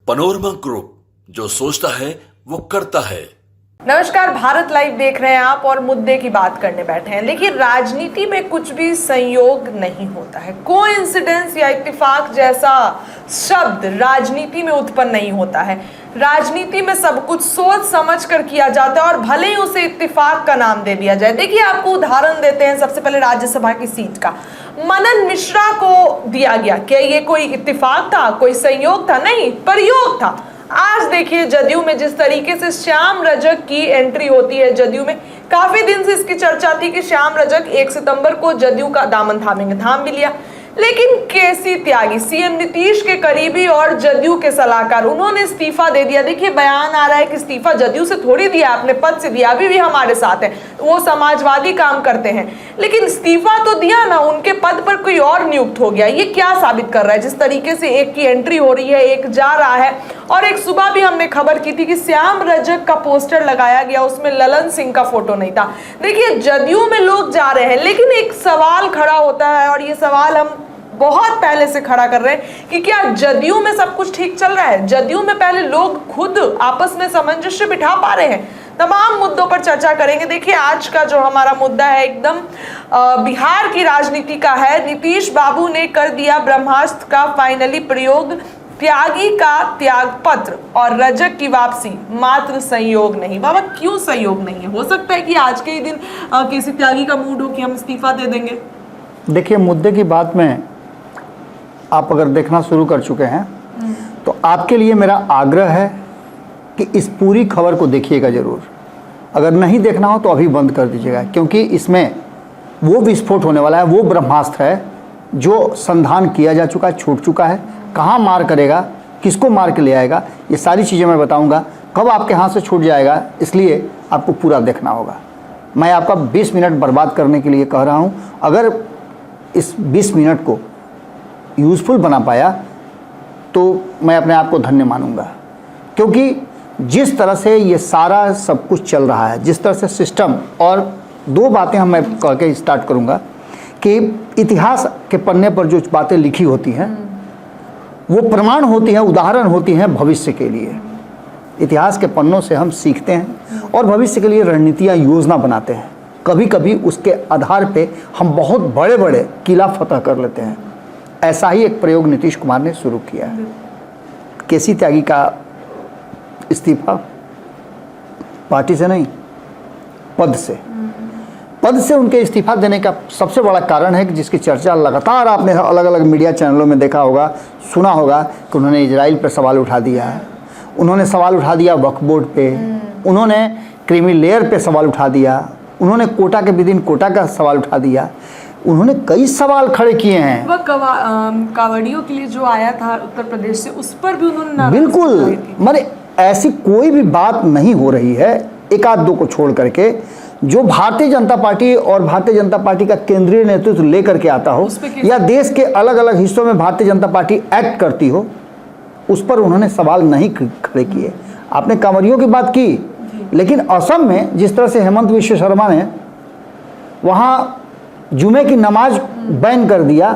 Panorama group, जो सोचता है वो करता है। नमस्कार, भारत लाइव देख रहे हैं आप और मुद्दे की बात करने बैठे हैं। लेकिन राजनीति में कुछ भी संयोग नहीं होता है। कोइंसिडेंस या इत्तेफाक जैसा शब्द राजनीति में उत्पन्न नहीं होता है। राजनीति में सब कुछ सोच समझ कर किया जाता है और भले ही उसे इत्तेफाक का नाम दे दिया जाए। देखिए, आपको उदाहरण देते हैं सबसे पहले राज्यसभा की सीट का। मनन मिश्रा को दिया गया। क्या ये कोई इत्तेफाक था, कोई संयोग था? नहीं, प्रयोग था। आज देखिए जदयू में जिस तरीके से श्याम रजक की एंट्री होती है, जदयू में काफी दिन से इसकी चर्चा थी कि श्याम रजक 1 सितंबर को जदयू का दामन थामेंगे, थाम भी लिया। लेकिन केसी त्यागी, सीएम नीतीश के करीबी और जदयू के सलाहकार, उन्होंने इस्तीफा दे दिया। देखिए, बयान आ रहा है कि इस्तीफा जदयू से थोड़ी दिया, अपने पद से दिया। अभी भी हमारे साथ है, वो समाजवादी काम करते हैं, लेकिन इस्तीफा तो दिया ना, उनके पद पर कोई और नियुक्त हो गया। ये क्या साबित कर रहा है? जिस तरीके से एक की एंट्री हो रही है, एक जा रहा है। और एक सुबह भी हमने खबर की थी कि श्याम रजक का पोस्टर लगाया गया, उसमें ललन सिंह का फोटो नहीं था। देखिए, जदयू में लोग जा रहे हैं, लेकिन एक सवाल खड़ा होता है, और ये सवाल हम बहुत पहले से खड़ा कर रहे हैं कि क्या जदयू में सब कुछ ठीक चल रहा है? जदयू में पहले लोग खुद आपस में सामंजस्य बिठा पा रहे हैं? तमाम मुद्दों पर चर्चा करेंगे। देखिए, आज का जो हमारा मुद्दा है एकदम बिहार की राजनीति का है। नीतीश बाबू ने कर दिया ब्रह्मास्त्र का फाइनली प्रयोग। त्यागी का त्याग पत्र और रजक की वापसी मात्र संयोग नहीं। बाबा, क्यों संयोग नहीं है? हो सकता है कि आज के ही दिन किसी त्यागी का मूड हो कि हम इस्तीफा दे देंगे। देखिए, मुद्दे की बात में आप अगर देखना शुरू कर चुके हैं तो आपके लिए मेरा आग्रह है कि इस पूरी खबर को देखिएगा ज़रूर। अगर नहीं देखना हो तो अभी बंद कर दीजिएगा, क्योंकि इसमें वो विस्फोट होने वाला है, वो ब्रह्मास्त्र है जो संधान किया जा चुका है, छूट चुका है। कहाँ मार करेगा, किसको मार के ले आएगा, ये सारी चीज़ें मैं बताऊंगा। कब आपके हाथ से छूट जाएगा, इसलिए आपको पूरा देखना होगा। मैं आपका 20 मिनट बर्बाद करने के लिए कह रहा हूँ। अगर इस 20 मिनट को यूज़फुल बना पाया तो मैं अपने आप को धन्य मानूंगा, क्योंकि जिस तरह से ये सारा सब कुछ चल रहा है, जिस तरह से सिस्टम, और दो बातें हम मैं कह के स्टार्ट करूंगा कि इतिहास के पन्ने पर जो बातें लिखी होती हैं वो प्रमाण होती हैं, उदाहरण होती हैं भविष्य के लिए। इतिहास के पन्नों से हम सीखते हैं और भविष्य के लिए रणनीतियाँ, योजना बनाते हैं। कभी कभी उसके आधार पे हम बहुत बड़े बड़े किला फतह कर लेते हैं। ऐसा ही एक प्रयोग नीतीश कुमार ने शुरू किया है। केसी त्यागी का इस्तीफा पार्टी से नहीं, पद से उनके इस्तीफा देने का सबसे बड़ा कारण है कि जिसकी चर्चा लगातार आपने अलग अलग मीडिया चैनलों में देखा होगा, सुना होगा कि उन्होंने इजराइल पर सवाल उठा दिया है, उन्होंने सवाल उठा दिया वक्फ बोर्ड पे, उन्होंने क्रीमी लेयर पे सवाल उठा दिया, उन्होंने कोटा के विदिन कोटा का सवाल उठा दिया। उन्होंने कई सवाल खड़े किए हैं। वह कावड़ियों के लिए जो आया था उत्तर प्रदेश से, उस पर भी उन्होंने बिल्कुल, माने ऐसी कोई भी बात नहीं हो रही है, एक आध दो को छोड़ करके, जो भारतीय जनता पार्टी और भारतीय जनता पार्टी का केंद्रीय नेतृत्व लेकर के आता हो, या देश के अलग अलग हिस्सों में भारतीय जनता पार्टी एक्ट करती हो, उस पर उन्होंने सवाल नहीं खड़े किए। आपने कांवरियों की बात की, लेकिन असम में जिस तरह से हेमंत विश्व शर्मा ने वहाँ जुमे की नमाज बैन कर दिया,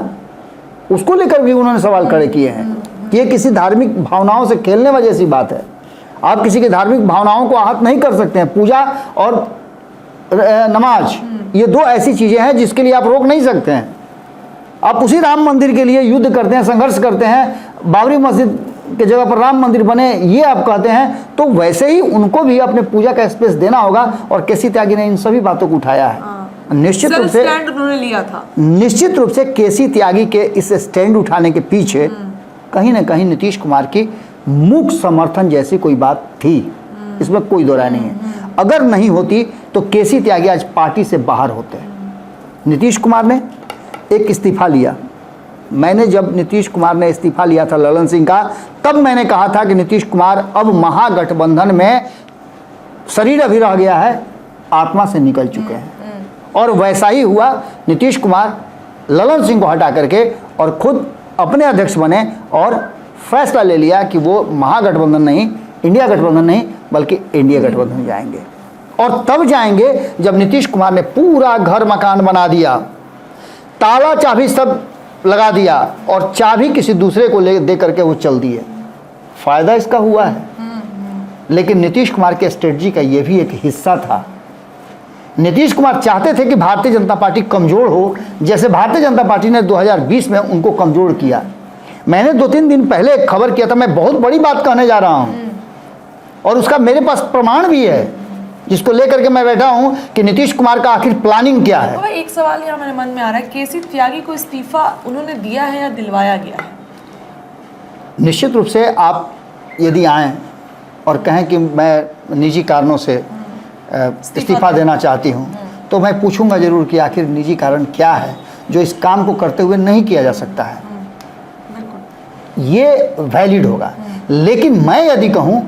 उसको लेकर भी उन्होंने सवाल खड़े किए हैं कि ये किसी धार्मिक भावनाओं से खेलने वजह जैसी बात है। आप किसी की धार्मिक भावनाओं को आहत नहीं कर सकते हैं। पूजा और नमाज, ये दो ऐसी चीज़ें हैं जिसके लिए आप रोक नहीं सकते हैं। आप उसी राम मंदिर के लिए युद्ध करते हैं, संघर्ष करते हैं, बाबरी मस्जिद के जगह पर राम मंदिर बने, ये आप कहते हैं, तो वैसे ही उनको भी अपने पूजा का स्पेस देना होगा। और केसी त्यागी ने इन सभी बातों को उठाया है। निश्चित रूप से उन्होंने लिया था। निश्चित रूप से केसी त्यागी के इस स्टैंड उठाने के पीछे कहीं ना कहीं नीतीश कुमार की मुख्य समर्थन जैसी कोई बात थी, इसमें कोई दो राय नहीं है। अगर नहीं होती तो केसी त्यागी आज पार्टी से बाहर होते। नीतीश कुमार ने एक इस्तीफा लिया। मैंने जब नीतीश कुमार ने इस्तीफा लिया था ललन सिंह का, तब मैंने कहा था कि नीतीश कुमार अब महागठबंधन में शरीर अभी रह गया है, आत्मा से निकल चुके हैं। और वैसा ही हुआ। नीतीश कुमार ललन सिंह को हटा करके और खुद अपने अध्यक्ष बने और फैसला ले लिया कि वो महागठबंधन नहीं, इंडिया गठबंधन नहीं, बल्कि इंडिया गठबंधन जाएंगे। और तब जाएंगे जब नीतीश कुमार ने पूरा घर मकान बना दिया, ताला चाबी सब लगा दिया और चाबी किसी दूसरे को ले दे करके वो चल दिए। फायदा इसका हुआ है, लेकिन नीतीश कुमार के स्ट्रेटजी का ये भी एक हिस्सा था। नीतीश कुमार चाहते थे कि भारतीय जनता पार्टी कमजोर हो, जैसे भारतीय जनता पार्टी ने 2020 में उनको कमजोर किया। मैंने 2-3 दिन पहले एक खबर किया था, मैं बहुत बड़ी बात कहने जा रहा हूं और उसका मेरे पास प्रमाण भी है, जिसको लेकर के मैं बैठा हूं कि नीतीश कुमार का आखिर प्लानिंग क्या है। तो एक सवाल यहाँ मेरे मन में आ रहा है, केसी त्यागी को इस्तीफा उन्होंने दिया है या दिलवाया गया है? निश्चित रूप से आप यदि आएँ और कहें कि मैं निजी कारणों से इस्तीफा देना चाहती हूँ, तो मैं पूछूंगा जरूर कि आखिर निजी कारण क्या है जो इस काम को करते हुए नहीं किया जा सकता है। ये वैलिड होगा। लेकिन मैं यदि कहूँ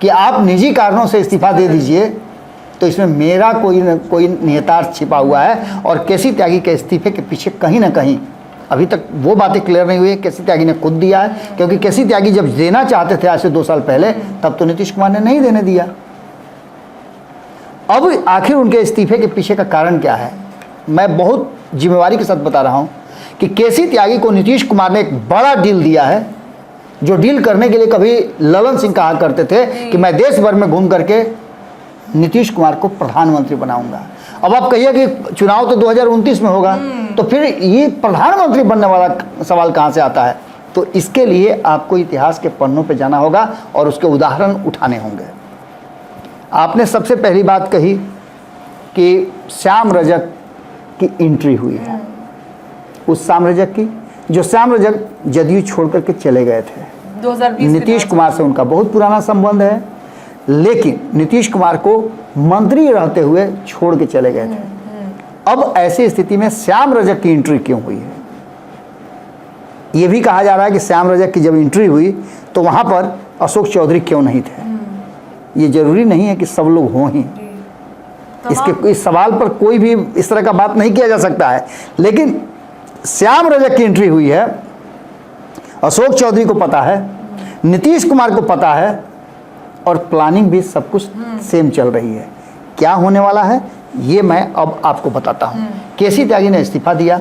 कि आप निजी कारणों से इस्तीफा दे दीजिए, तो इसमें मेरा कोई न कोई निहितार्थ छिपा हुआ है और केसी त्यागी के इस्तीफे के पीछे कहीं ना कहीं अभी तक वो बातें क्लियर नहीं हुई है। केसी त्यागी ने खुद दिया है, क्योंकि केसी त्यागी जब देना चाहते थे आज से 2 साल पहले, तब तो नीतीश कुमार ने नहीं देने दिया। अब आखिर उनके इस्तीफे के पीछे का कारण क्या है, मैं बहुत जिम्मेवारी के साथ बता रहा हूं कि केसी त्यागी को नीतीश कुमार ने एक बड़ा डील दिया है, जो डील करने के लिए कभी ललन सिंह कहा करते थे कि मैं देश भर में घूम करके नीतीश कुमार को प्रधानमंत्री बनाऊंगा। अब आप कहिए कि चुनाव तो 2029 में होगा, तो फिर ये प्रधानमंत्री बनने वाला सवाल कहाँ से आता है? तो इसके लिए आपको इतिहास के पन्नों पे जाना होगा और उसके उदाहरण उठाने होंगे। आपने सबसे पहली बात कही कि श्याम रजक की एंट्री हुई है, उस श्याम रजक की जो श्याम रजक जदयू छोड़ करके चले गए थे। 2020 नीतीश कुमार से उनका बहुत पुराना संबंध है, लेकिन नीतीश कुमार को मंत्री रहते हुए छोड़ के चले गए थे। अब ऐसी स्थिति में श्याम रजक की एंट्री क्यों हुई है? यह भी कहा जा रहा है कि श्याम रजक की जब एंट्री हुई तो वहां पर अशोक चौधरी क्यों नहीं थे। ये जरूरी नहीं है कि सब लोग हों ही, इसके इस सवाल पर कोई भी इस तरह का बात नहीं किया जा सकता है, लेकिन श्याम रजक की एंट्री हुई है। अशोक चौधरी को पता है, नीतीश कुमार को पता है और प्लानिंग भी सब कुछ सेम चल रही है। क्या होने वाला है ये मैं अब आपको बताता हूँ। केसी त्यागी ने इस्तीफा दिया।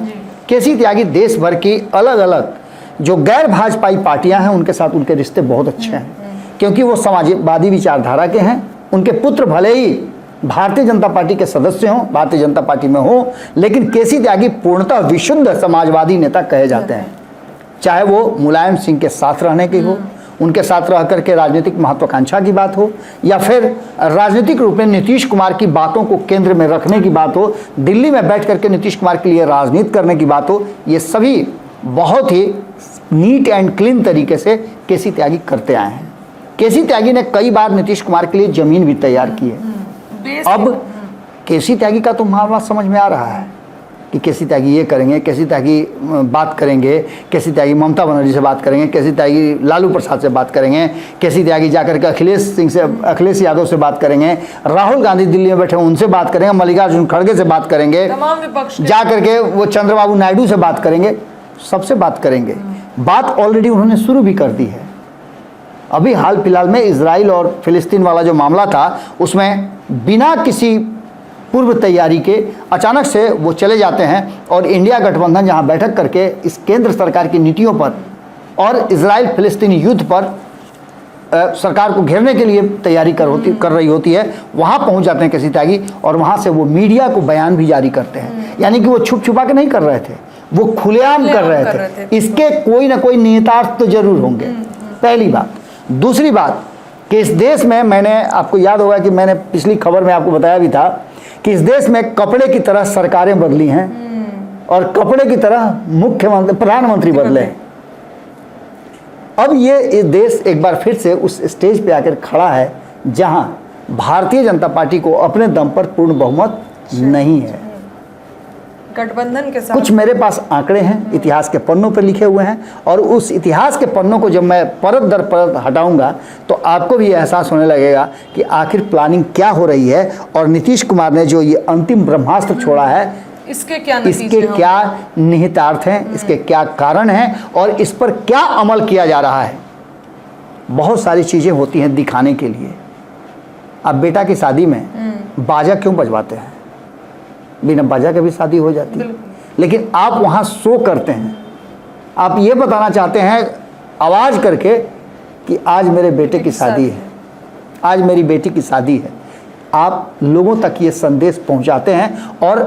केसी त्यागी देश भर की अलग अलग जो गैर भाजपाई पार्टियां हैं उनके साथ उनके रिश्ते बहुत अच्छे हैं, क्योंकि वो समाजवादी विचारधारा के हैं। उनके पुत्र भले ही भारतीय जनता पार्टी के सदस्य हों, भारतीय जनता पार्टी में हो, लेकिन केसी त्यागी पूर्णतः विशुद्ध समाजवादी नेता कहे जाते हैं। चाहे वो मुलायम सिंह के साथ रहने की हो, उनके साथ रह करके राजनीतिक महत्वाकांक्षा की बात हो, या फिर राजनीतिक रूप में नीतीश कुमार की बातों को केंद्र में रखने की बात हो, दिल्ली में बैठ करके नीतीश कुमार के लिए राजनीति करने की बात हो, ये सभी बहुत ही नीट एंड क्लीन तरीके से केसी त्यागी करते आए हैं। केसी त्यागी ने कई बार नीतीश कुमार के लिए जमीन भी तैयार की है। अब केसी त्यागी का तो मामला समझ में आ रहा है कि केसी त्यागी ये करेंगे, केसी त्यागी बात करेंगे, केसी त्यागी ममता बनर्जी से बात करेंगे, केसी त्यागी लालू प्रसाद से बात करेंगे, केसी त्यागी जाकर के अखिलेश यादव से बात करेंगे, राहुल गांधी दिल्ली में बैठे उनसे बात करेंगे, मल्लिकार्जुन खड़गे से बात करेंगे, जा करके वो चंद्रबाबू नायडू से बात करेंगे, सबसे बात करेंगे। बात ऑलरेडी उन्होंने शुरू भी कर दी है। अभी हाल फिलहाल में इजराइल और फिलिस्तीन वाला जो मामला था, उसमें बिना किसी पूर्व तैयारी के अचानक से वो चले जाते हैं और इंडिया गठबंधन जहां बैठक करके इस केंद्र सरकार की नीतियों पर और इजराइल फिलिस्तीनी युद्ध पर सरकार को घेरने के लिए तैयारी कर रही होती है, वहां पहुंच जाते हैं केसी त्यागी और वहां से वो मीडिया को बयान भी जारी करते हैं। यानी कि वो छुप छुपा के नहीं कर रहे थे, वो खुलेआम कर रहे थे। इसके कोई ना कोई निहितार्थ तो जरूर होंगे, पहली बात। दूसरी बात कि इस देश में, मैंने आपको याद होगा कि मैंने पिछली खबर में आपको बताया भी था कि इस देश में कपड़े की तरह सरकारें बदली हैं और कपड़े की तरह मुख्यमंत्री प्रधानमंत्री बदले। अब ये देश एक बार फिर से उस स्टेज पे आकर खड़ा है जहां भारतीय जनता पार्टी को अपने दम पर पूर्ण बहुमत नहीं है। गठबंधन के साथ कुछ मेरे पास आंकड़े हैं, इतिहास के पन्नों पर लिखे हुए हैं, और उस इतिहास के पन्नों को जब मैं परत दर परत हटाऊंगा तो आपको भी एहसास होने लगेगा कि आखिर प्लानिंग क्या हो रही है और नीतीश कुमार ने जो ये अंतिम ब्रह्मास्त्र छोड़ा है, इसके क्या निहितार्थ हैं, इसके क्या कारण हैं और इस पर क्या अमल किया जा रहा है। बहुत सारी चीज़ें होती हैं दिखाने के लिए। अब बेटा की शादी में बाजा क्यों बजवाते हैं? बिना बाजा के भी शादी हो जाती है, लेकिन आप वहाँ शो करते हैं। आप ये बताना चाहते हैं आवाज़ करके कि आज मेरे बेटे की शादी है, आज मेरी बेटी की शादी है। आप लोगों तक ये संदेश पहुंचाते हैं और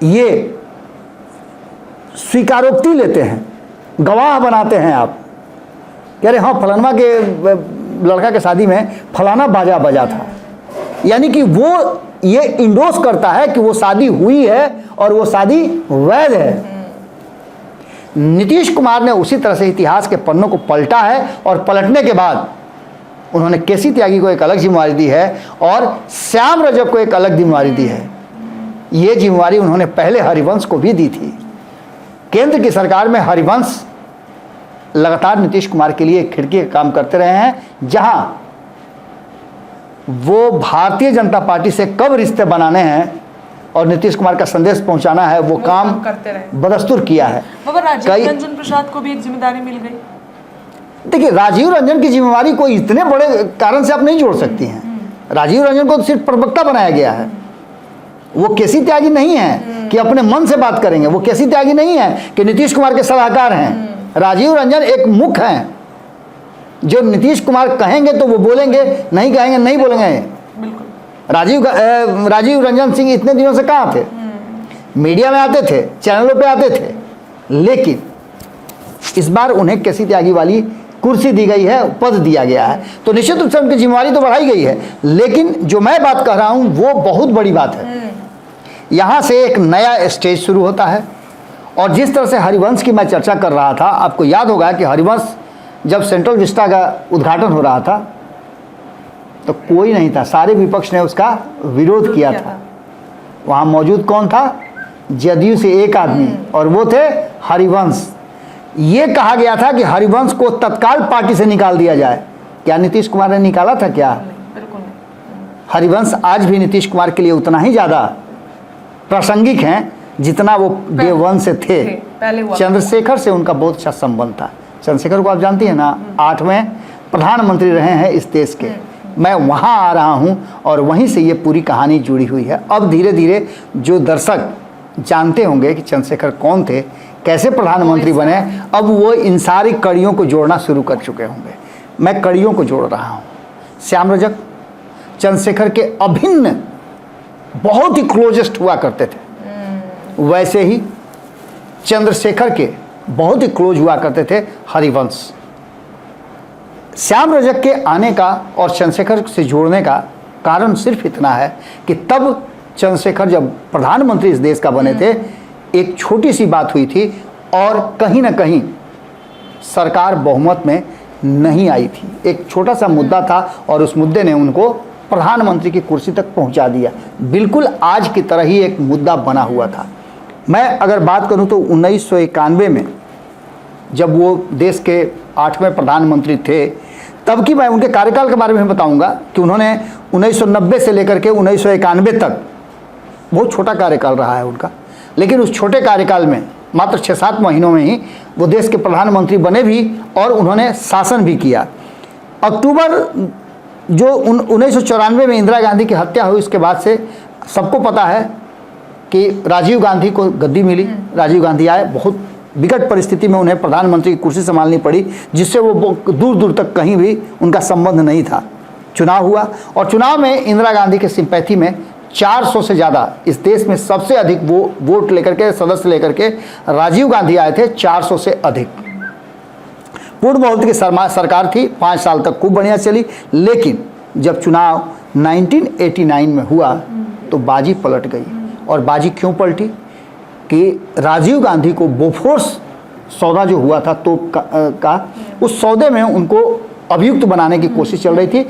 ये स्वीकारोक्ति लेते हैं, गवाह बनाते हैं। आप कह रहे हाँ फलाना के लड़का के शादी में फलाना बाजा बजा था, यानी कि वो ये इंडोर्स करता है कि वो शादी हुई है और वो शादी वैध है। नीतीश कुमार ने उसी तरह से इतिहास के पन्नों को पलटा है और पलटने के बाद उन्होंने केसी त्यागी को एक अलग जिम्मेवारी दी है और श्याम रजक को एक अलग जिम्मेवारी दी है। ये जिम्मेवारी उन्होंने पहले हरिवंश को भी दी थी। केंद्र की सरकार में हरिवंश लगातार नीतीश कुमार के लिए खिड़की का काम करते रहे हैं, जहां वो भारतीय जनता पार्टी से कब रिश्ते बनाने हैं और नीतीश कुमार का संदेश पहुंचाना है वो काम करते रहे, बदस्तूर किया है। राजीव रंजन प्रसाद को भी एक जिम्मेदारी मिल गई। देखिए, राजीव रंजन की जिम्मेवारी कोई इतने बड़े कारण से आप नहीं जोड़ सकती हैं। राजीव रंजन को तो सिर्फ प्रवक्ता बनाया गया है। वो केसी त्यागी नहीं है कि अपने मन से बात करेंगे, वो केसी त्यागी नहीं है कि नीतीश कुमार के सलाहकार हैं। राजीव रंजन एक मुख हैं, जो नीतीश कुमार कहेंगे तो वो बोलेंगे, नहीं कहेंगे नहीं बोलेंगे। राजीव रंजन सिंह इतने दिनों से कहाँ थे? मीडिया में आते थे, चैनलों पे आते थे, लेकिन इस बार उन्हें केसी त्यागी वाली कुर्सी दी गई है, पद दिया गया है, तो निश्चित रूप से उनकी जिम्मेवारी तो बढ़ाई गई है। लेकिन जो मैं बात कर रहा हूं वो बहुत बड़ी बात है। यहां से एक नया स्टेज शुरू होता है और जिस तरह से हरिवंश की मैं चर्चा कर रहा था, आपको याद होगा कि हरिवंश जब सेंट्रल विस्टा का उद्घाटन हो रहा था तो कोई नहीं था, सारे विपक्ष ने उसका विरोध किया था। वहां मौजूद कौन था? जदयू से एक आदमी, और वो थे हरिवंश। ये कहा गया था कि हरिवंश को तत्काल पार्टी से निकाल दिया जाए। क्या नीतीश कुमार ने निकाला था? क्या बिल्कुल नहीं। हरिवंश आज भी नीतीश कुमार के लिए उतना ही ज्यादा प्रासंगिक हैं जितना वो डे वन से थे। चंद्रशेखर से उनका बहुत अच्छा संबंध था। चंद्रशेखर को आप जानती हैं ना, 8वें प्रधानमंत्री रहे हैं इस देश के। मैं वहाँ आ रहा हूँ और वहीं से ये पूरी कहानी जुड़ी हुई है। अब धीरे धीरे जो दर्शक जानते होंगे कि चंद्रशेखर कौन थे, कैसे प्रधानमंत्री बने, अब वो इन सारी कड़ियों को जोड़ना शुरू कर चुके होंगे। मैं कड़ियों को जोड़ रहा हूँ। श्याम रजक चंद्रशेखर के अभिन्न बहुत ही क्लोजेस्ट हुआ करते थे, वैसे ही चंद्रशेखर के बहुत ही क्लोज हुआ करते थे हरिवंश। श्याम रजक के आने का और चंद्रशेखर से जोड़ने का कारण सिर्फ इतना है कि तब चंद्रशेखर जब प्रधानमंत्री इस देश का बने थे, एक छोटी सी बात हुई थी और कहीं ना कहीं सरकार बहुमत में नहीं आई थी। एक छोटा सा मुद्दा था और उस मुद्दे ने उनको प्रधानमंत्री की कुर्सी तक पहुंचा दिया। बिल्कुल आज की तरह ही एक मुद्दा बना हुआ था। मैं अगर बात करूं तो 1991 में जब वो देश के 8वें प्रधानमंत्री थे, तब की मैं उनके कार्यकाल के बारे में बताऊंगा कि उन्होंने 1990 से लेकर के 1991 तक बहुत छोटा कार्यकाल रहा है उनका, लेकिन उस छोटे कार्यकाल में मात्र 6-7 महीनों में ही वो देश के प्रधानमंत्री बने भी और उन्होंने शासन भी किया। अक्टूबर जो 1994 में इंदिरा गांधी की हत्या हुई, उसके बाद से सबको पता है कि राजीव गांधी को गद्दी मिली। राजीव गांधी आए, बहुत विकट परिस्थिति में उन्हें प्रधानमंत्री की कुर्सी संभालनी पड़ी, जिससे वो दूर दूर तक कहीं भी उनका संबंध नहीं था। चुनाव हुआ और चुनाव में इंदिरा गांधी के सिंपैथी में 400 से ज़्यादा, इस देश में सबसे अधिक वो वोट लेकर के, सदस्य लेकर के राजीव गांधी आए थे, 400 से अधिक। पूर्ण बहुमत की सरकार थी, 5 साल तक खूब बढ़िया चली। लेकिन जब चुनाव 1989 में हुआ तो बाजी पलट गई। और बाजी क्यों पलटी? कि राजीव गांधी को बोफोर्स सौदा जो हुआ था तो उस सौदे में उनको अभियुक्त बनाने की कोशिश चल रही थी।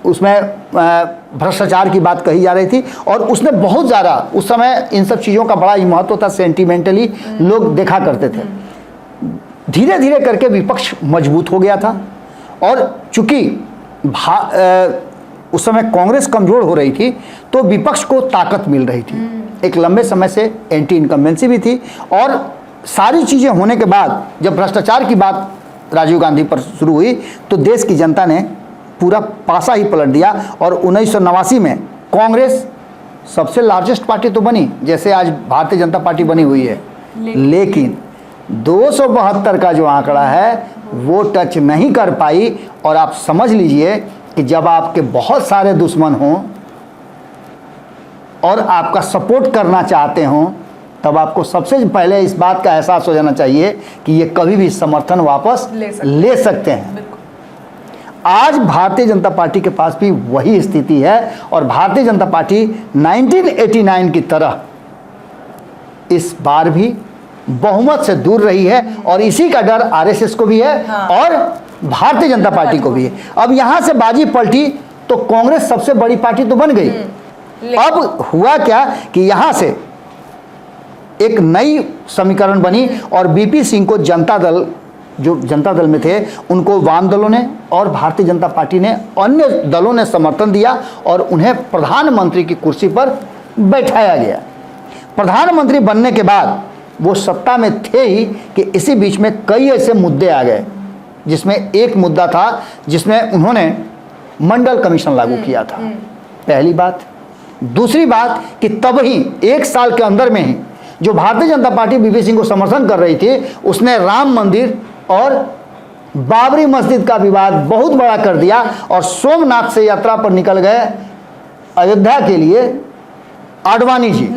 उसमें भ्रष्टाचार की बात कही जा रही थी और उसने बहुत ज़्यादा, उस समय इन सब चीज़ों का बड़ा ही महत्व था, सेंटिमेंटली लोग देखा करते थे। धीरे धीरे करके विपक्ष मजबूत हो गया था और चूंकि उस समय कांग्रेस कमज़ोर हो रही थी तो विपक्ष को ताकत मिल रही थी। एक लंबे समय से एंटी इनकम्बेंसी भी थी और सारी चीज़ें होने के बाद जब भ्रष्टाचार की बात राजीव गांधी पर शुरू हुई तो देश की जनता ने पूरा पासा ही पलट दिया और 1989 में कांग्रेस सबसे लार्जेस्ट पार्टी तो बनी, जैसे आज भारतीय जनता पार्टी बनी हुई है, लेकिन 272 का जो आंकड़ा है वो टच नहीं कर पाई। और आप समझ लीजिए कि जब आपके बहुत सारे दुश्मन हों और आपका सपोर्ट करना चाहते हों, तब आपको सबसे पहले इस बात का एहसास हो जाना चाहिए कि ये कभी भी समर्थन वापस ले सकते हैं। आज भारतीय जनता पार्टी के पास भी वही स्थिति है और भारतीय जनता पार्टी 1989 की तरह इस बार भी बहुमत से दूर रही है और इसी का डर आरएसएस को भी है और भारतीय जनता पार्टी को भी है। अब यहां से बाजी पलटी तो कांग्रेस सबसे बड़ी पार्टी तो बन गई। अब हुआ क्या कि यहां से एक नई समीकरण बनी और बीपी सिंह को जनता दल, जो जनता दल में थे, उनको वाम दलों ने और भारतीय जनता पार्टी ने, अन्य दलों ने समर्थन दिया और उन्हें प्रधानमंत्री की कुर्सी पर बैठाया गया। प्रधानमंत्री बनने के बाद वो सत्ता में थे ही कि इसी बीच में कई ऐसे मुद्दे आ गए, जिसमें एक मुद्दा था जिसमें उन्होंने मंडल कमीशन लागू किया था, पहली बात। दूसरी बात कि तब ही 1 साल के अंदर में ही जो भारतीय जनता पार्टी बीपी सिंह को समर्थन कर रही थी, उसने राम मंदिर और बाबरी मस्जिद का विवाद बहुत बड़ा कर दिया और सोमनाथ से यात्रा पर निकल गए अयोध्या के लिए आडवाणी जी।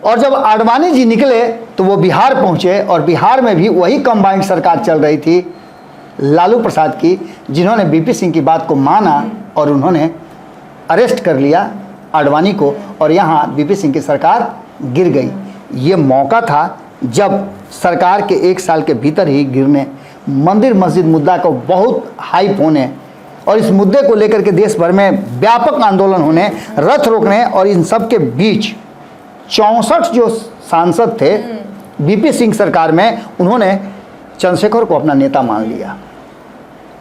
और जब आडवाणी जी निकले तो वो बिहार पहुंचे और बिहार में भी वही कंबाइंड सरकार चल रही थी लालू प्रसाद की, जिन्होंने बीपी सिंह की बात को माना और उन्होंने अरेस्ट कर लिया आडवाणी को और यहाँ बीपी सिंह की सरकार गिर गई। ये मौका था जब सरकार के 1 साल के भीतर ही गिरने, मंदिर मस्जिद मुद्दा को बहुत हाइप होने और इस मुद्दे को लेकर के देश भर में व्यापक आंदोलन होने, रथ रोकने और इन सब के बीच 64 जो सांसद थे बीपी सिंह सरकार में, उन्होंने चंद्रशेखर को अपना नेता मान लिया।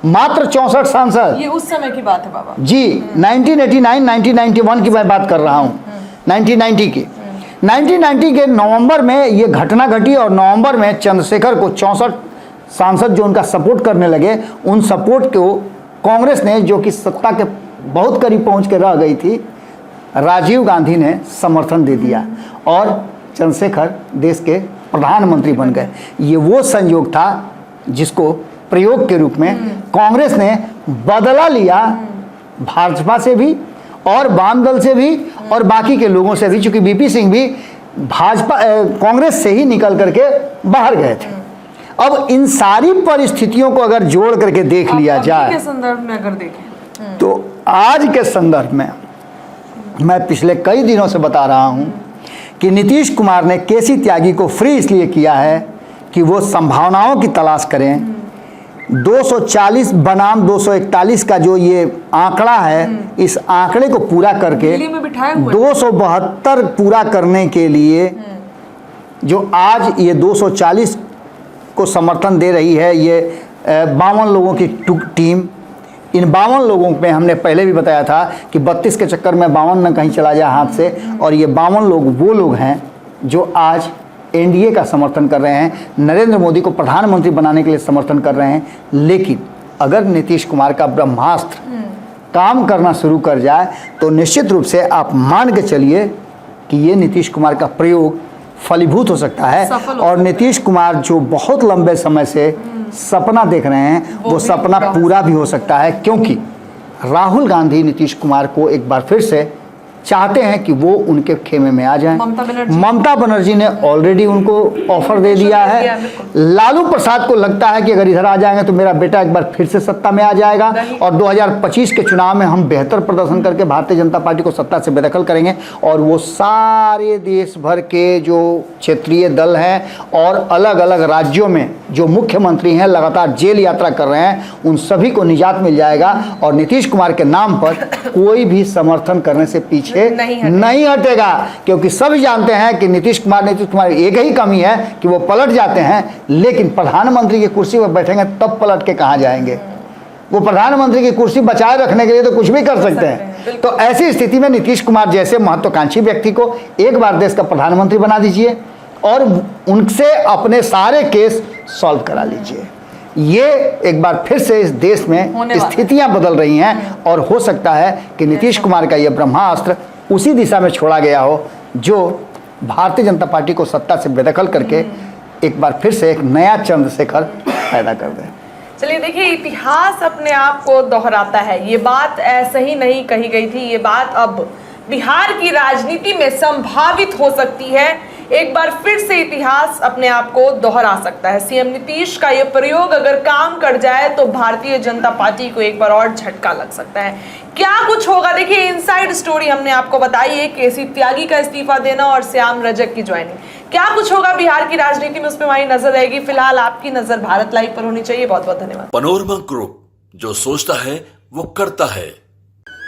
मात्र 64 सांसद। ये उस समय की बात है बाबा जी, 1989 1991 की मैं बात कर रहा हूँ, 1990 की। 1990 के नवंबर में ये घटना घटी और नवंबर में चंद्रशेखर को 64 सांसद जो उनका सपोर्ट करने लगे, उन सपोर्ट को कांग्रेस ने, जो कि सत्ता के बहुत करीब पहुंच के रह गई थी, राजीव गांधी ने समर्थन दे दिया और चंद्रशेखर देश के प्रधानमंत्री बन गए। ये वो संयोग था जिसको प्रयोग के रूप में कांग्रेस ने बदला लिया भाजपा से भी और वाम दल से भी और बाकी के लोगों से भी, चूंकि बीपी सिंह भी भाजपा कांग्रेस से ही निकल करके बाहर गए थे। अब इन सारी परिस्थितियों को अगर जोड़ करके देख लिया जाए के संदर्भ में अगर देखें तो आज के संदर्भ में मैं पिछले कई दिनों से बता रहा हूं कि नीतीश कुमार ने केसी त्यागी को फ्री इसलिए किया है कि वो संभावनाओं की तलाश करें। 240 बनाम 241 का जो ये आंकड़ा है, इस आंकड़े को पूरा करके 272 पूरा करने के लिए जो आज ये 240 को समर्थन दे रही है, ये 52 लोगों की टीम। इन 52 लोगों में हमने पहले भी बताया था कि 32 के चक्कर में 52 न कहीं चला जाए हाथ से, और ये 52 लोग वो लोग हैं जो आज एनडीए का समर्थन कर रहे हैं, नरेंद्र मोदी को प्रधानमंत्री बनाने के लिए समर्थन कर रहे हैं। लेकिन अगर नीतीश कुमार का ब्रह्मास्त्र काम करना शुरू कर जाए तो निश्चित रूप से आप मान के चलिए कि ये नीतीश कुमार का प्रयोग फलीभूत हो सकता है और नीतीश कुमार जो बहुत लंबे समय से सपना देख रहे हैं वो सपना पूरा भी हो सकता है, क्योंकि राहुल गांधी नीतीश कुमार को एक बार फिर से चाहते हैं कि वो उनके खेमे में आ जाएं। ममता बनर्जी ने ऑलरेडी उनको ऑफर दे दिया है। लालू प्रसाद को लगता है कि अगर इधर आ जाएंगे तो मेरा बेटा एक बार फिर से सत्ता में आ जाएगा और 2025 के चुनाव में हम बेहतर प्रदर्शन करके भारतीय जनता पार्टी को सत्ता से बेदखल करेंगे और वो सारे देश भर के जो क्षेत्रीय दल हैं और अलग अलग राज्यों में जो मुख्यमंत्री हैं लगातार जेल यात्रा कर रहे हैं, उन सभी को निजात मिल जाएगा और नीतीश कुमार के नाम पर कोई भी समर्थन करने से पीछे नहीं हटेगा, क्योंकि सभी जानते हैं कि नीतीश कुमार एक ही कमी है कि वो पलट जाते हैं, लेकिन प्रधानमंत्री की कुर्सी पर बैठेंगे तब पलट के कहां जाएंगे। वो प्रधानमंत्री की कुर्सी बचाए रखने के लिए तो कुछ भी कर सकते हैं। तो ऐसी स्थिति में नीतीश कुमार जैसे महत्वाकांक्षी व्यक्ति को एक बार देश का प्रधानमंत्री बना दीजिए और उनसे अपने सारे केस सॉल्व करा लीजिए। ये एक बार फिर से इस देश में स्थितियां बदल रही हैं और हो सकता है कि नीतीश कुमार का यह ब्रह्मास्त्र उसी दिशा में छोड़ा गया हो जो भारतीय जनता पार्टी को सत्ता से बेदखल करके एक बार फिर से एक नया चंद्रशेखर पैदा कर दें। चलिए देखिए, इतिहास अपने आप को दोहराता है। ये बात ऐसे ही नहीं कही गई थी, ये बात अब बिहार की राजनीति में संभावित हो सकती है। एक बार फिर से इतिहास अपने आप को दोहरा सकता है। सीएम नीतीश का ये प्रयोग अगर काम कर जाए तो भारतीय जनता पार्टी को एक बार और झटका लग सकता है। क्या कुछ होगा, देखिए इनसाइड स्टोरी हमने आपको बताई है। केसी त्यागी का इस्तीफा देना और श्याम रजक की ज्वाइनिंग, क्या कुछ होगा बिहार की राजनीति में, उस पर हमारी नजर रहेगी। फिलहाल आपकी नजर भारत लाइव पर होनी चाहिए। बहुत बहुत धन्यवाद। पनोरमा ग्रुप, जो सोचता है वो करता है।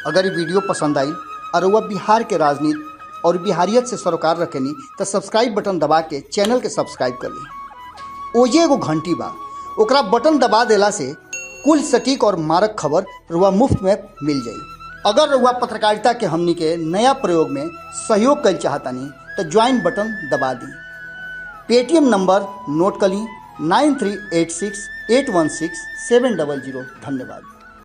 अगर ये वीडियो पसंद आई और वह बिहार के राजनीति और बिहारियत से सरोकार रखेनी तो सब्सक्राइब बटन दबा के चैनल के सब्सक्राइब कर ली। ओजे एगो घंटी बा, ओकरा बटन दबा देला से कुल सटीक और मारक खबर रुआ मुफ्त में मिल जाई। अगर रुआ पत्रकारिता के हमनी के नया प्रयोग में सहयोग कर चाहतानी तो ज्वाइन बटन दबा दी। पेटीएम नंबर नोट कर ली 9386816700। धन्यवाद।